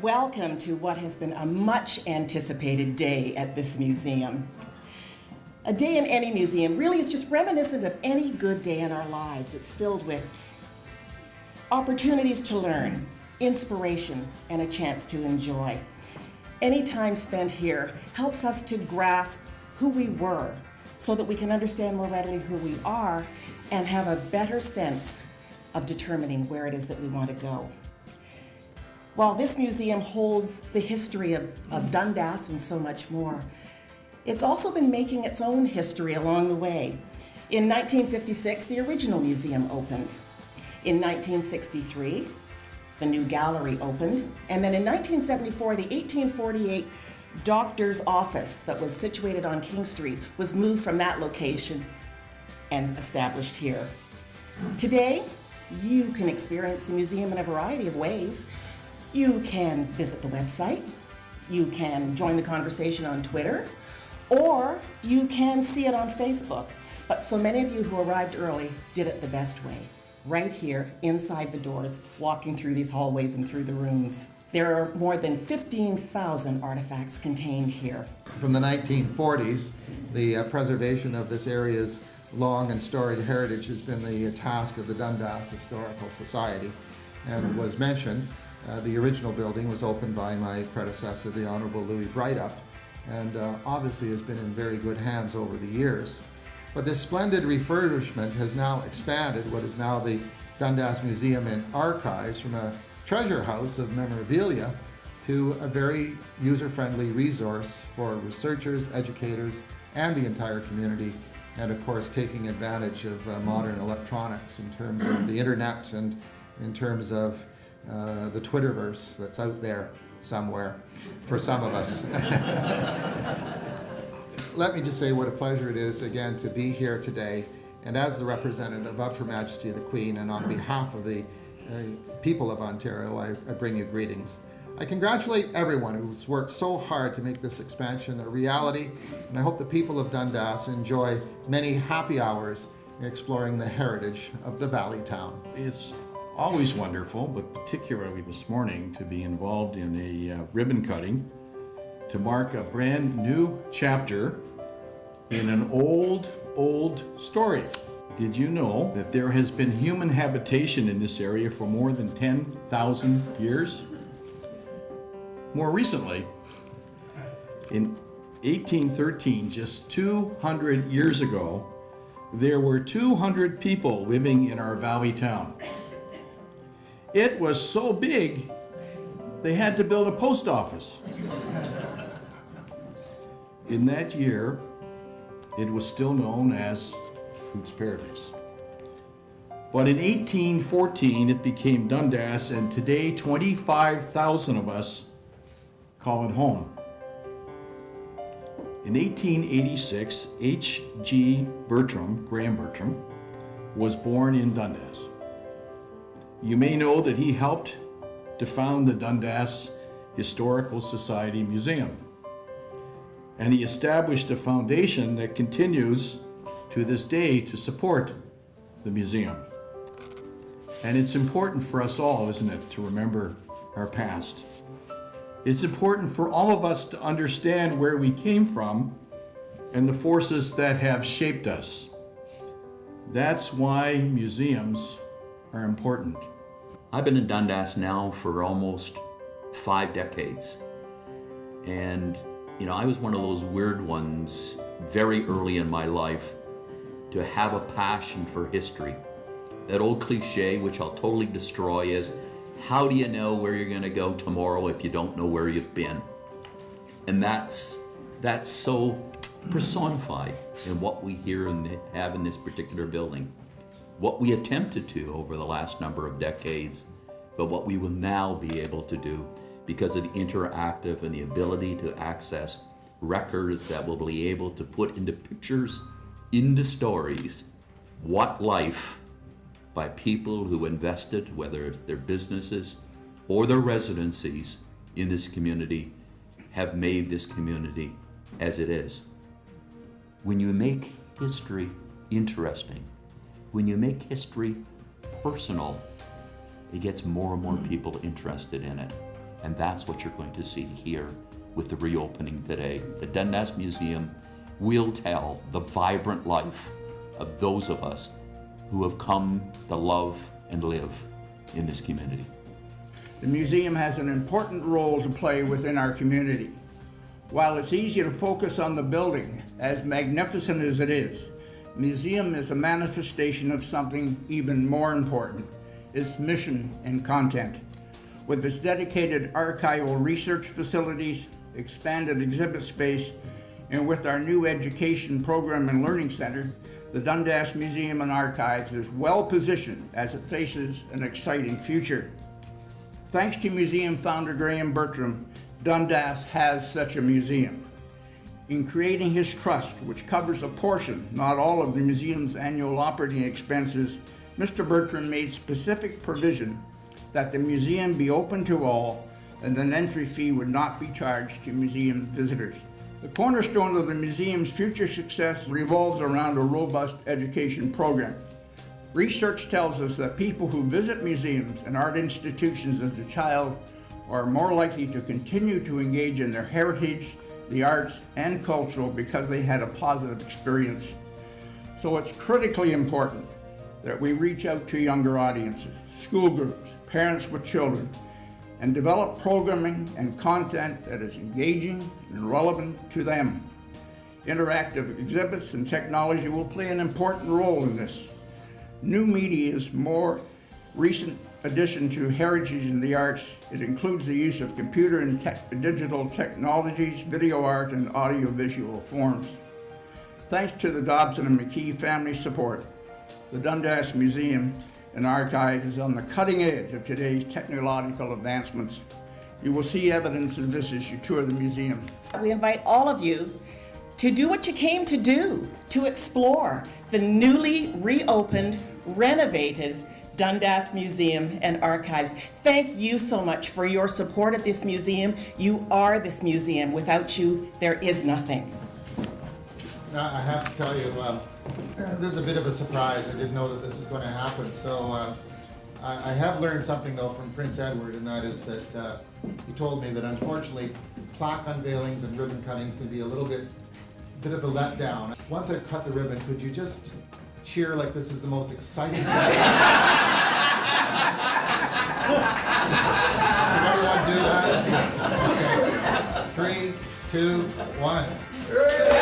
Welcome to what has been a much anticipated day at this museum. A day in any museum really is just reminiscent of any good day in our lives. It's filled with opportunities to learn, inspiration, and a chance to enjoy. Any time spent here helps us to grasp who we were so that we can understand more readily who we are and have a better sense of determining where it is that we want to go. While this museum holds the history of Dundas and so much more, it's also been making its own history along the way. In 1956, the original museum opened. In 1963, the new gallery opened. And then in 1974, the 1848 doctor's office that was situated on King Street was moved from that location and established here. Today, you can experience the museum in a variety of ways. You can visit the website, you can join the conversation on Twitter, or you can see it on Facebook. But so many of you who arrived early did it the best way, right here inside the doors, walking through these hallways and through the rooms. There are more than 15,000 artifacts contained here. From the 1940s, the preservation of this area's long and storied heritage has been the task of the Dundas Historical Society, and was mentioned. The original building was opened by my predecessor, the Honorable Louis Breithaupt, and obviously has been in very good hands over the years. But this splendid refurbishment has now expanded what is now the Dundas Museum and Archives from a treasure house of memorabilia to a very user-friendly resource for researchers, educators, and the entire community, and of course taking advantage of modern electronics in terms of the internet and in terms of the Twitterverse that's out there somewhere for some of us. Let me just say what a pleasure it is again to be here today, and as the representative of Her Majesty the Queen, and on behalf of the people of Ontario, I bring you greetings. I congratulate everyone who's worked so hard to make this expansion a reality, and I hope the people of Dundas enjoy many happy hours exploring the heritage of the Valley Town. It's always wonderful, but particularly this morning, to be involved in a ribbon cutting to mark a brand new chapter in an old story. Did you know that there has been human habitation in this area for more than 10,000 years? More recently, in 1813, just 200 years ago, there were 200 people living in our valley town. It was so big, they had to build a post office. In that year, it was still known as Hoots Paradise. But in 1814, it became Dundas, and today 25,000 of us call it home. In 1886, H.G. Graham Bertram, was born in Dundas. You may know that he helped to found the Dundas Historical Society Museum. And he established a foundation that continues to this day to support the museum. And it's important for us all, isn't it, to remember our past. It's important for all of us to understand where we came from and the forces that have shaped us. That's why museums are important. I've been in Dundas now for almost 5 decades. And, I was one of those weird ones very early in my life to have a passion for history. That old cliche, which I'll totally destroy, is, how do you know where you're going to go tomorrow if you don't know where you've been? And that's so personified in what we hear and have in this particular building. What we attempted to over the last number of decades, but what we will now be able to do because of the interactive and the ability to access records that will be able to put into pictures, into stories, what life by people who invested, whether their businesses or their residencies in this community, have made this community as it is. When you make history interesting, when you make history personal, it gets more and more people interested in it. And that's what you're going to see here with the reopening today. The Dundas Museum will tell the vibrant life of those of us who have come to love and live in this community. The museum has an important role to play within our community. While it's easy to focus on the building, as magnificent as it is, the museum is a manifestation of something even more important, its mission and content. With its dedicated archival research facilities, expanded exhibit space, and with our new education program and learning center, the Dundas Museum and Archives is well positioned as it faces an exciting future. Thanks to museum founder Graham Bertram, Dundas has such a museum. In creating his trust, which covers a portion, not all, of the museum's annual operating expenses, Mr. Bertram made specific provision that the museum be open to all and an entry fee would not be charged to museum visitors. The cornerstone of the museum's future success revolves around a robust education program. Research tells us that people who visit museums and art institutions as a child are more likely to continue to engage in their heritage, the arts, and cultural because they had a positive experience. So it's critically important that we reach out to younger audiences, school groups, parents with children, and develop programming and content that is engaging and relevant to them. Interactive exhibits and technology will play an important role in this. New media is more recent addition to heritage in the arts. It includes the use of computer and digital technologies, video art, and audiovisual forms. Thanks to the Dobson and McKee family support, the Dundas Museum and Archives is on the cutting edge of today's technological advancements. You will see evidence of this as you tour the museum. We invite all of you to do what you came to do, to explore the newly reopened, renovated Dundas Museum and Archives. Thank you so much for your support of this museum. You are this museum. Without you, there is nothing. Now, I have to tell you, this is a bit of a surprise. I didn't know that this was going to happen. So I have learned something, though, from Prince Edward, and that is that he told me that unfortunately plaque unveilings and ribbon cuttings can be a little bit of a letdown. Once I cut the ribbon, could you just cheer like this is the most exciting thing? Can everyone do that? Okay. 3, 2, 1.